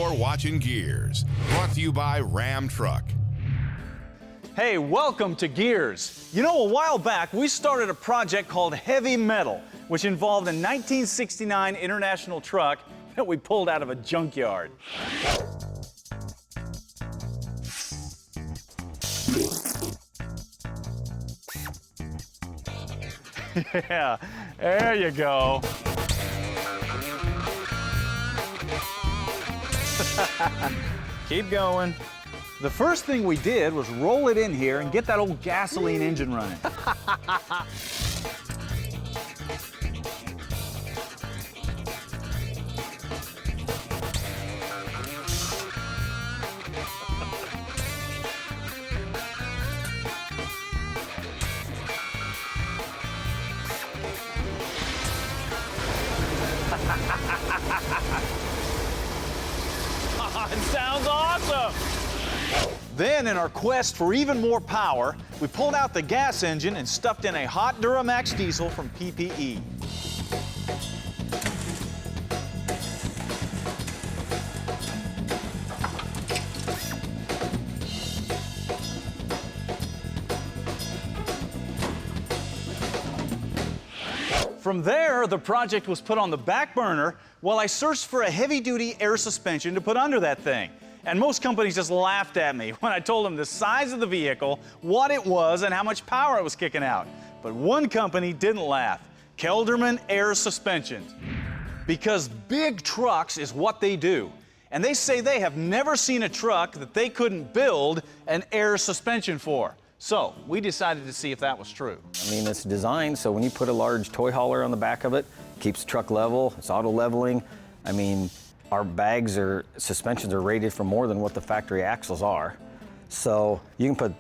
You're watching Gearz, brought to you by Ram Truck. Hey, welcome to Gearz. You know, a while back, we started a project called Heavy Metal, which involved a 1969 International truck that we pulled out of a junkyard. Yeah, there you go. Keep going. The first thing we did was roll it in here and get that old gasoline engine running. It sounds awesome! Then, in our quest for even more power, we pulled out the gas engine and stuffed in a hot Duramax diesel from PPE. From there, the project was put on the back burner while I searched for a heavy-duty air suspension to put under that thing. And most companies just laughed at me when I told them the size of the vehicle, what it was, and how much power it was kicking out. But one company didn't laugh, Kelderman Air Suspensions. Because big trucks is what they do. And they say they have never seen a truck that they couldn't build an air suspension for. So we decided to see if that was true. I mean, it's designed so when you put a large toy hauler on the back of it, it keeps the truck level, it's auto leveling. I mean, our bags or suspensions are rated for more than what the factory axles are. So you can put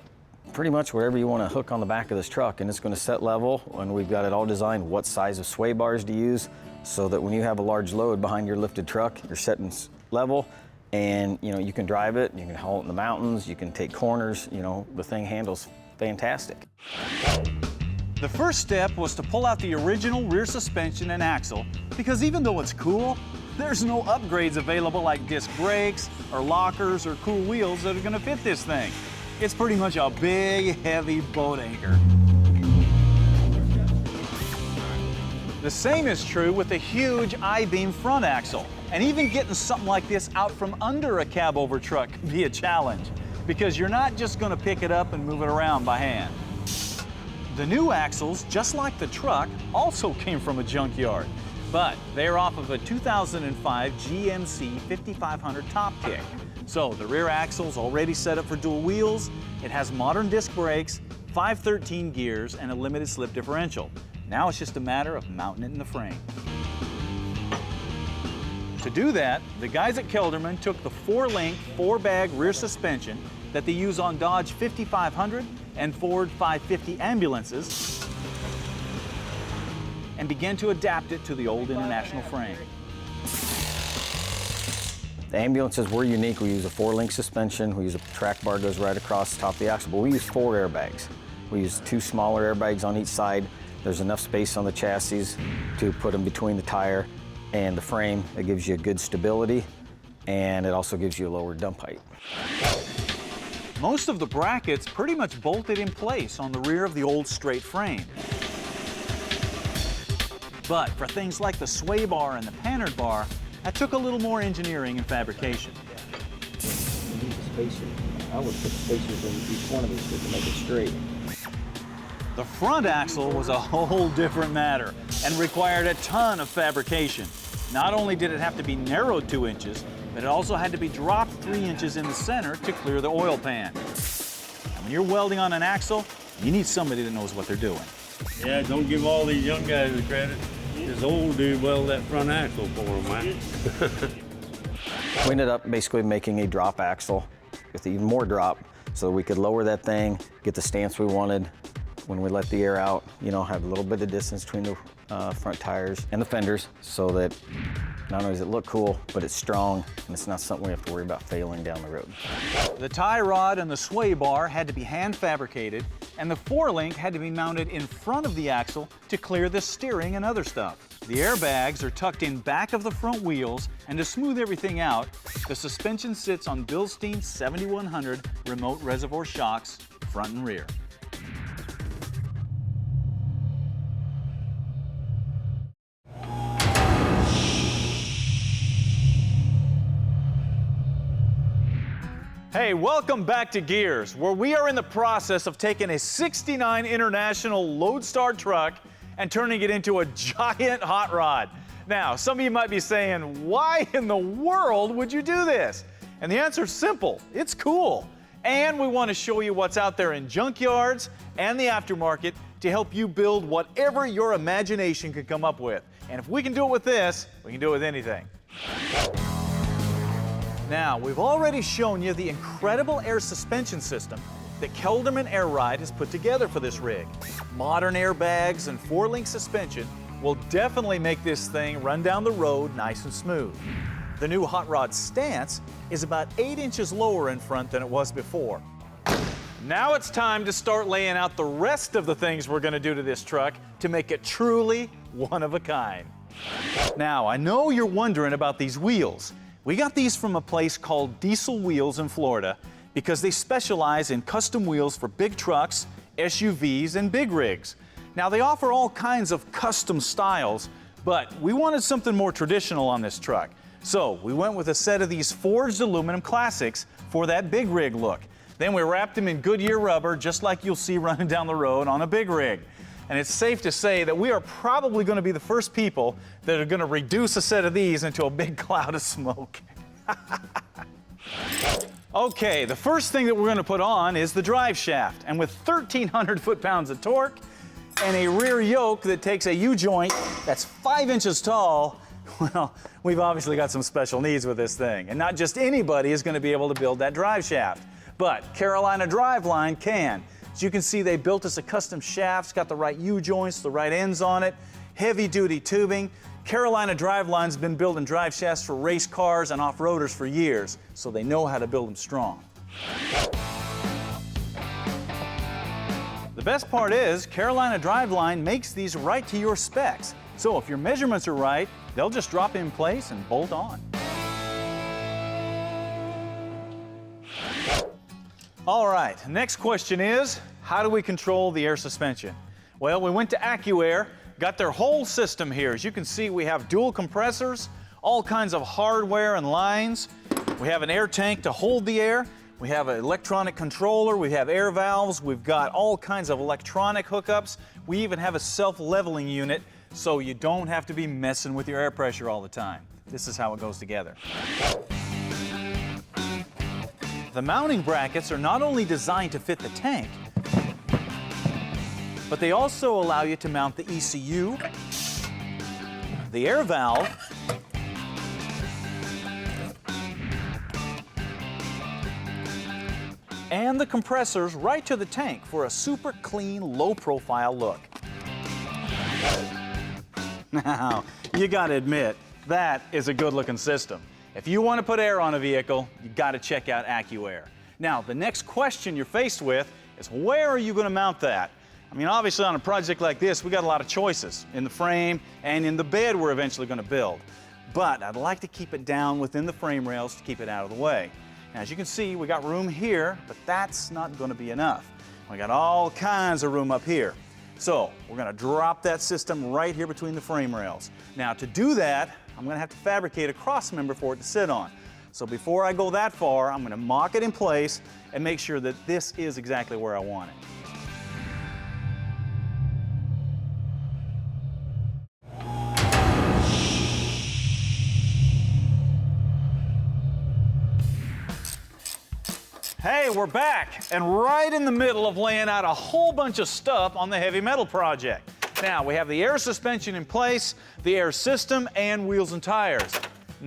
pretty much whatever you want to hook on the back of this truck and it's going to set level, and we've got it all designed what size of sway bars to use so that when you have a large load behind your lifted truck, you're setting level. And, you know, you can drive it, you can haul it in the mountains, you can take corners, you know, the thing handles fantastic. The first step was to pull out the original rear suspension and axle, because even though it's cool, there's no upgrades available like disc brakes or lockers or cool wheels that are gonna fit this thing. It's pretty much a big, heavy boat anchor. The same is true with the huge I-beam front axle. And even getting something like this out from under a cabover truck can be a challenge, because you're not just going to pick it up and move it around by hand. The new axles, just like the truck, also came from a junkyard, but they're off of a 2005 GMC 5500 top kick. So the rear axle's already set up for dual wheels, it has modern disc brakes, 513 gears, and a limited slip differential. Now it's just a matter of mounting it in the frame. To do that, the guys at Kelderman took the 4-link, 4-bag rear suspension that they use on Dodge 5500 and Ford 550 ambulances and began to adapt it to the old International frame. The ambulances were unique. We use a 4-link suspension. We use a track bar goes right across the top of the axle, but we use 4 airbags. We use 2 smaller airbags on each side. There's enough space on the chassis to put them between the tire and the frame. It gives you good stability, and it also gives you a lower dump height. Most of the brackets pretty much bolted in place on the rear of the old straight frame. But for things like the sway bar and the panhard bar, that took a little more engineering and fabrication. You need the spacer. I would put spacers in each one of these to make it straight. The front axle was a whole different matter and required a ton of fabrication. Not only did it have to be narrowed 2 inches, but it also had to be dropped 3 inches in the center to clear the oil pan. And when you're welding on an axle, you need somebody that knows what they're doing. Yeah, don't give all these young guys the credit. This old dude welded that front axle for him, man. We ended up basically making a drop axle with even more drop so we could lower that thing, get the stance we wanted. When we let the air out, you know, have a little bit of distance between the front tires and the fenders so that not only does it look cool, but it's strong and it's not something we have to worry about failing down the road. The tie rod and the sway bar had to be hand fabricated, and the 4-link had to be mounted in front of the axle to clear the steering and other stuff. The airbags are tucked in back of the front wheels, and to smooth everything out, the suspension sits on Bilstein's 7100 remote reservoir shocks, front and rear. Hey, welcome back to Gearz, where we are in the process of taking a '69 International Lodestar truck and turning it into a giant hot rod. Now, some of you might be saying, why in the world would you do this? And the answer is simple, it's cool. And we want to show you what's out there in junkyards and the aftermarket to help you build whatever your imagination could come up with. And if we can do it with this, we can do it with anything. Now, we've already shown you the incredible air suspension system that Kelderman Air Ride has put together for this rig. Modern airbags and 4-link suspension will definitely make this thing run down the road nice and smooth. The new hot rod stance is about 8 inches lower in front than it was before. Now it's time to start laying out the rest of the things we're going to do to this truck to make it truly one of a kind. Now, I know you're wondering about these wheels. We got these from a place called Diesel Wheels in Florida because they specialize in custom wheels for big trucks, SUVs, and big rigs. Now, they offer all kinds of custom styles, but we wanted something more traditional on this truck. So we went with a set of these forged aluminum classics for that big rig look. Then we wrapped them in Goodyear rubber, just like you'll see running down the road on a big rig. And it's safe to say that we are probably going to be the first people that are going to reduce a set of these into a big cloud of smoke. Okay, the first thing that we're going to put on is the drive shaft. And with 1,300 foot-pounds of torque and a rear yoke that takes a U-joint that's 5 inches tall, well, we've obviously got some special needs with this thing. And not just anybody is going to be able to build that drive shaft, but Carolina Driveline can. As you can see, they built us a custom shaft. It's got the right U-joints, the right ends on it, heavy-duty tubing. Carolina Driveline's been building drive shafts for race cars and off-roaders for years, so they know how to build them strong. The best part is, Carolina Driveline makes these right to your specs. So if your measurements are right, they'll just drop in place and bolt on. All right, next question is, how do we control the air suspension? Well, we went to AccuAir, got their whole system here. As you can see, we have dual compressors, all kinds of hardware and lines. We have an air tank to hold the air. We have an electronic controller. We have air valves. We've got all kinds of electronic hookups. We even have a self-leveling unit, so you don't have to be messing with your air pressure all the time. This is how it goes together. The mounting brackets are not only designed to fit the tank, but they also allow you to mount the ECU, the air valve, and the compressors right to the tank for a super clean, low-profile look. Now, you gotta admit, that is a good-looking system. If you want to put air on a vehicle, you got to check out AccuAir. Now, the next question you're faced with is, where are you going to mount that? I mean, obviously on a project like this, we got a lot of choices in the frame and in the bed we're eventually going to build. But I'd like to keep it down within the frame rails to keep it out of the way. Now, as you can see, we got room here, but that's not going to be enough. We got all kinds of room up here. So we're going to drop that system right here between the frame rails. Now, to do that, I'm going to have to fabricate a cross member for it to sit on. So before I go that far, I'm going to mock it in place and make sure that this is exactly where I want it. Hey, we're back, and right in the middle of laying out a whole bunch of stuff on the heavy metal project. Now, we have the air suspension in place, the air system, and wheels and tires.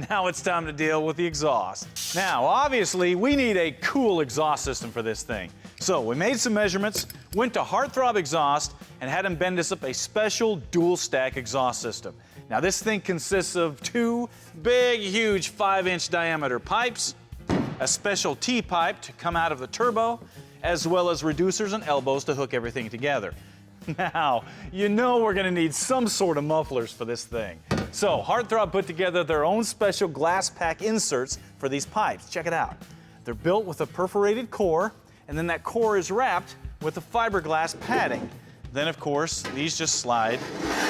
Now it's time to deal with the exhaust. Now, obviously, we need a cool exhaust system for this thing. So we made some measurements, went to Heartthrob Exhaust, and had them bend us up a special dual stack exhaust system. Now, this thing consists of two big, huge 5-inch diameter pipes, a special T-pipe to come out of the turbo, as well as reducers and elbows to hook everything together. Now, you know we're gonna need some sort of mufflers for this thing. So, Heartthrob put together their own special glass pack inserts for these pipes. Check it out. They're built with a perforated core, and then that core is wrapped with a fiberglass padding. Then, of course, these just slide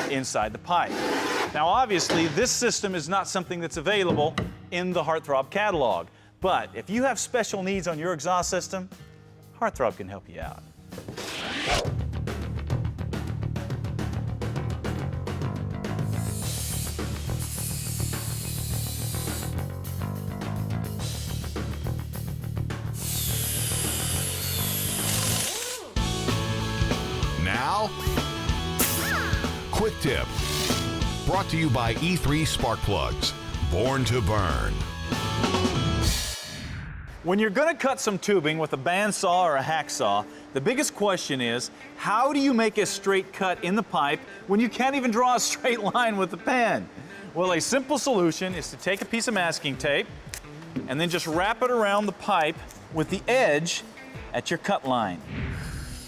inside the pipe. Now, obviously, this system is not something that's available in the Heartthrob catalog, but if you have special needs on your exhaust system, Heartthrob can help you out. Now, quick tip. Brought to you by E3 Spark Plugs. Born to burn. When you're gonna cut some tubing with a bandsaw or a hacksaw, the biggest question is, how do you make a straight cut in the pipe when you can't even draw a straight line with the pen? Well, a simple solution is to take a piece of masking tape and then just wrap it around the pipe with the edge at your cut line.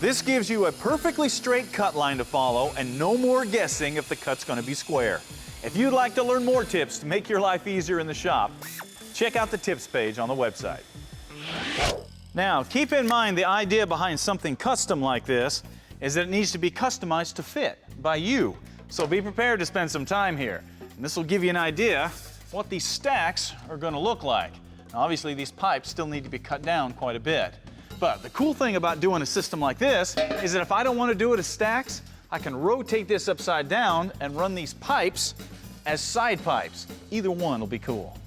This gives you a perfectly straight cut line to follow and no more guessing if the cut's gonna be square. If you'd like to learn more tips to make your life easier in the shop, check out the tips page on the website. Now, keep in mind the idea behind something custom like this is that it needs to be customized to fit by you. So be prepared to spend some time here. And this will give you an idea what these stacks are gonna look like. Now, obviously, these pipes still need to be cut down quite a bit. But the cool thing about doing a system like this is that if I don't want to do it as stacks, I can rotate this upside down and run these pipes as side pipes. Either one will be cool.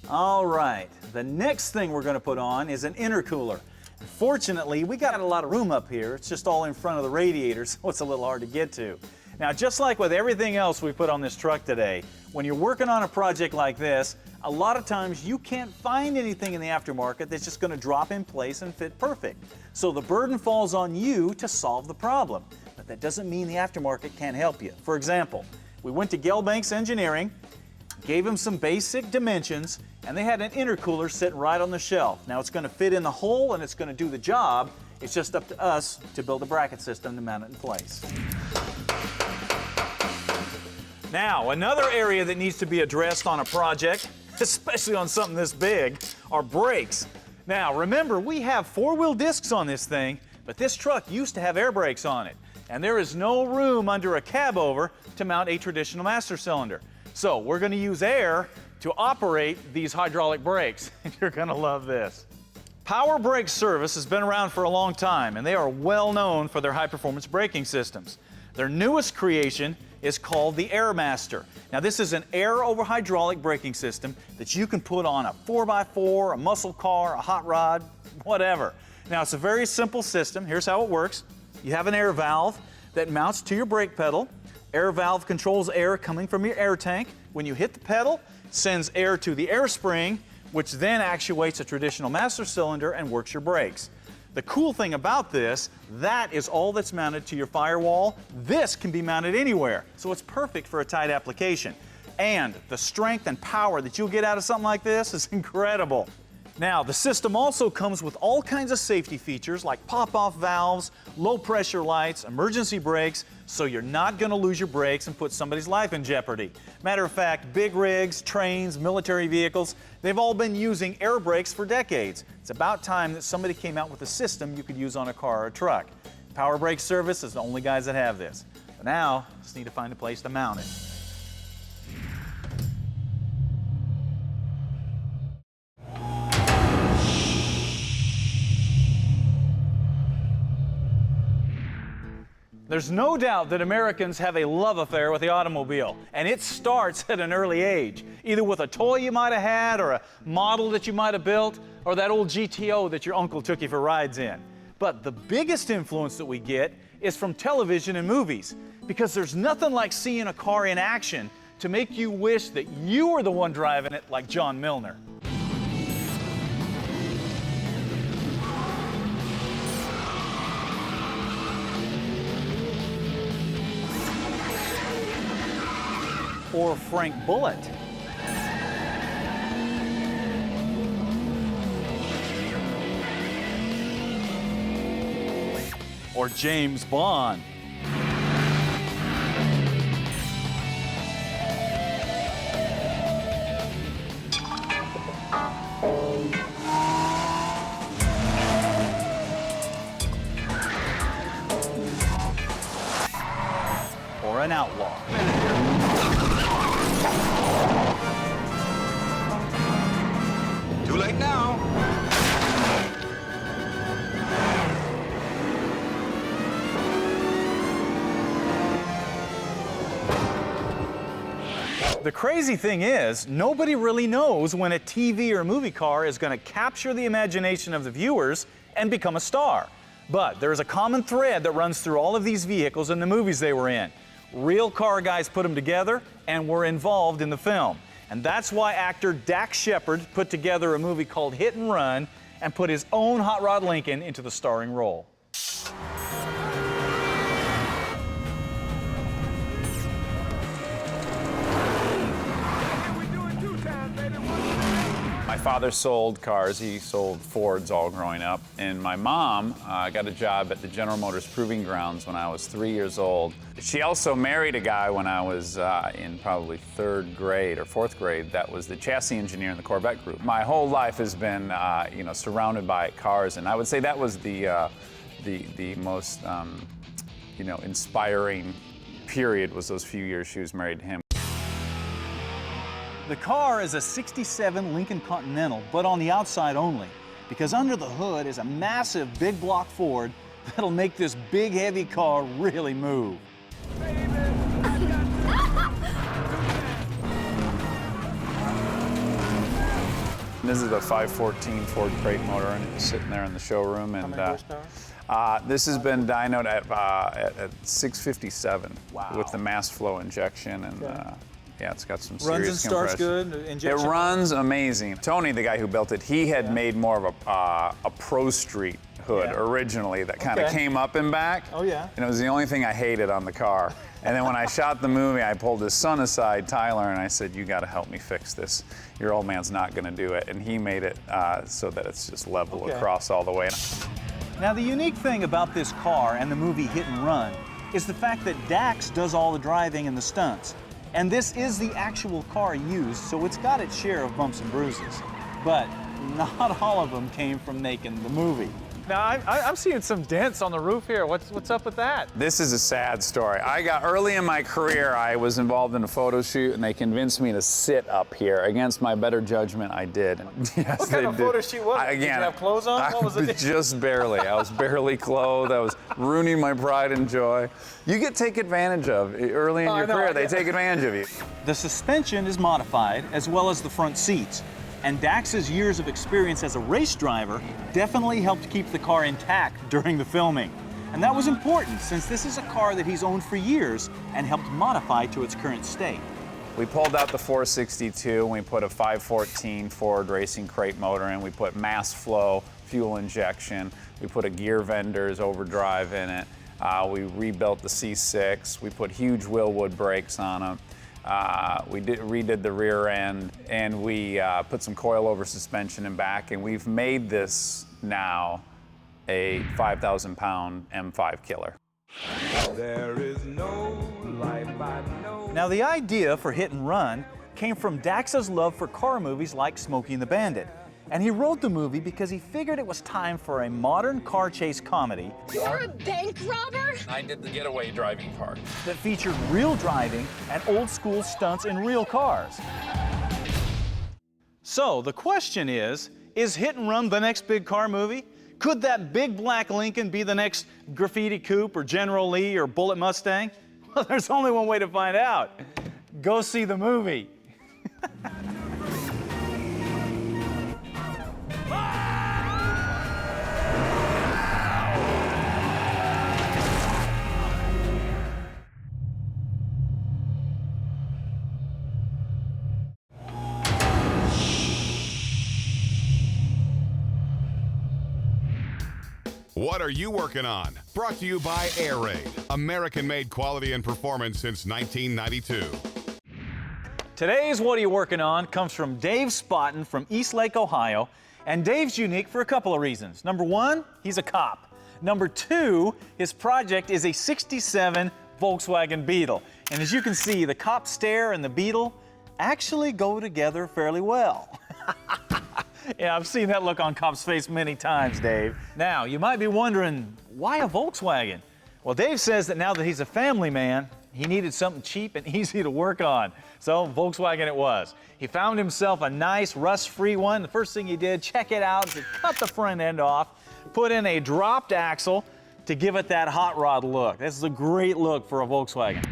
All right, the next thing we're going to put on is an intercooler. Fortunately, we got a lot of room up here. It's just all in front of the radiator, so it's a little hard to get to. Now, just like with everything else we put on this truck today, when you're working on a project like this, a lot of times you can't find anything in the aftermarket that's just going to drop in place and fit perfect. So the burden falls on you to solve the problem. But that doesn't mean the aftermarket can't help you. For example, we went to Gelbanks Engineering, gave them some basic dimensions, and they had an intercooler sitting right on the shelf. Now it's going to fit in the hole and it's going to do the job. It's just up to us to build a bracket system to mount it in place. Now, another area that needs to be addressed on a project, especially on something this big, are brakes. Now, remember, we have four-wheel discs on this thing, but this truck used to have air brakes on it, and there is no room under a cabover to mount a traditional master cylinder. So we're going to use air to operate these hydraulic brakes, and you're going to love this. Power Brake Service has been around for a long time, and they are well known for their high-performance braking systems. Their newest creation is called the Airmaster. Now, this is an air over hydraulic braking system that you can put on a 4x4, a muscle car, a hot rod, whatever. Now, it's a very simple system. Here's how it works. You have an air valve that mounts to your brake pedal. Air valve controls air coming from your air tank. When you hit the pedal, it sends air to the air spring, which then actuates a traditional master cylinder and works your brakes. The cool thing about this, that is all that's mounted to your firewall. This can be mounted anywhere, so it's perfect for a tight application. And the strength and power that you'll get out of something like this is incredible. Now, the system also comes with all kinds of safety features like pop-off valves, low-pressure lights, emergency brakes, so you're not going to lose your brakes and put somebody's life in jeopardy. Matter of fact, big rigs, trains, military vehicles, they've all been using air brakes for decades. It's about time that somebody came out with a system you could use on a car or a truck. Power Brake Service is the only guys that have this. But now, just need to find a place to mount it. There's no doubt that Americans have a love affair with the automobile, and it starts at an early age, either with a toy you might have had, or a model that you might have built, or that old GTO that your uncle took you for rides in. But the biggest influence that we get is from television and movies, because there's nothing like seeing a car in action to make you wish that you were the one driving it like John Milner. Or Frank Bullitt. or James Bond. Or an outlaw. Too late now. The crazy thing is, nobody really knows when a TV or movie car is going to capture the imagination of the viewers and become a star. But there's a common thread that runs through all of these vehicles and the movies they were in. Real car guys put them together and were involved in the film. And that's why actor Dax Shepard put together a movie called Hit and Run and put his own Hot Rod Lincoln into the starring role. My father sold cars. He sold Fords all growing up. And my mom got a job at the General Motors Proving Grounds when I was 3 years old. She also married a guy when I was in probably third grade or fourth grade that was the chassis engineer in the Corvette group. My whole life has been, surrounded by cars, and I would say that was the most, inspiring period was those few years she was married to him. The car is a '67 Lincoln Continental, but on the outside only, because under the hood is a massive big block Ford that'll make this big heavy car really move. This is a 514 Ford crate motor, and it's sitting there in the showroom. And this has been dynoed at 657 with the mass flow injection, and yeah, it's got some serious Runs and starts compression. good. Injection. It runs amazing. Tony, the guy who built it, he had made more of a Pro Street hood originally that kind of came up and back. Oh yeah. And it was the only thing I hated on the car. And then when I shot the movie, I pulled his son aside, Tyler, and I said, "You got to help me fix this. Your old man's not going to do it." And he made it so that it's just level across all the way. Now, the unique thing about this car and the movie Hit and Run is the fact that Dax does all the driving and the stunts. And this is the actual car used, so it's got its share of bumps and bruises. But not all of them came from making the movie. Now, I'm seeing some dents on the roof here. What's up with that? This is a sad story. Early in my career, I was involved in a photo shoot, and they convinced me to sit up here. Against my better judgment, I did. Yes, What kind of photo shoot was it? Did you have clothes on? What was it? Just barely. I was barely clothed. I was ruining my pride and joy. You get taken advantage of early in your career. They take advantage of you. The suspension is modified, as well as the front seats. And Dax's years of experience as a race driver definitely helped keep the car intact during the filming. And that was important, since this is a car that he's owned for years and helped modify to its current state. We pulled out the 462 and we put a 514 Ford racing crate motor in. We put mass flow, fuel injection. We put a gear vendor's overdrive in it. We rebuilt the C6. We put huge Willwood brakes on them. We redid the rear end, and we put some coilover suspension in back, and we've made this now a 5,000-pound M5 killer. There is no life I know. Now, the idea for Hit and Run came from Dax's love for car movies like Smokey and the Bandit. And he wrote the movie because he figured it was time for a modern car chase comedy. You're a bank robber? I did the getaway driving part. That featured real driving and old school stunts in real cars. So the question is Hit and Run the next big car movie? Could that big black Lincoln be the next Graffiti Coupe or General Lee or Bullet Mustang? Well, there's only one way to find out. Go see the movie. What are you working on? Brought to you by Air Raid, American-made quality and performance since 1992. Today's What Are You Working On comes from Dave Spotton from Eastlake, Ohio. And Dave's unique for a couple of reasons. Number one, he's a cop. Number 2, his project is a 67 Volkswagen Beetle. And as you can see, the cop stare and the Beetle actually go together fairly well. Yeah, I've seen that look on Cop's face many times, Dave. Now, you might be wondering, why a Volkswagen? Well, Dave says that now that he's a family man, he needed something cheap and easy to work on. So, Volkswagen it was. He found himself a nice rust-free one. The first thing he did, check it out, to cut the front end off, put in a dropped axle to give it that hot rod look. This is a great look for a Volkswagen.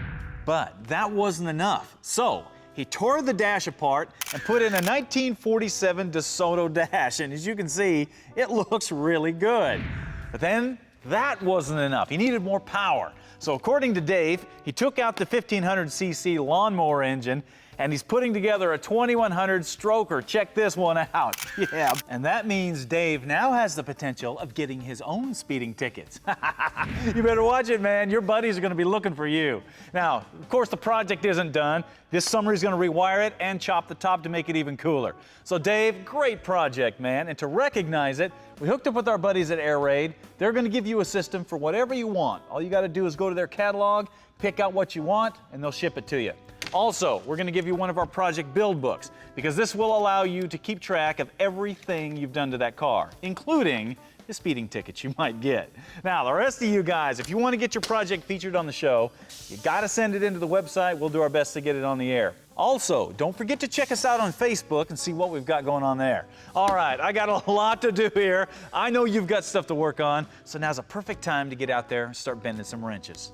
But that wasn't enough. So, he tore the dash apart and put in a 1947 DeSoto dash. And as you can see, it looks really good. But then that wasn't enough. He needed more power. So according to Dave, he took out the 1500cc lawnmower engine and he's putting together a 2100 stroker. Check this one out. Yeah. And that means Dave now has the potential of getting his own speeding tickets. You better watch it, man. Your buddies are going to be looking for you. Now, of course, the project isn't done. This summer he's going to rewire it and chop the top to make it even cooler. So Dave, great project, man. And to recognize it, we hooked up with our buddies at Air Raid. They're going to give you a system for whatever you want. All you got to do is go to their catalog, pick out what you want, and they'll ship it to you. Also, we're going to give you one of our project build books because this will allow you to keep track of everything you've done to that car, including the speeding tickets you might get. Now, the rest of you guys, if you want to get your project featured on the show, you got to send it into the website. We'll do our best to get it on the air. Also, don't forget to check us out on Facebook and see what we've got going on there. All right, I got a lot to do here. I know you've got stuff to work on, so now's a perfect time to get out there and start bending some wrenches.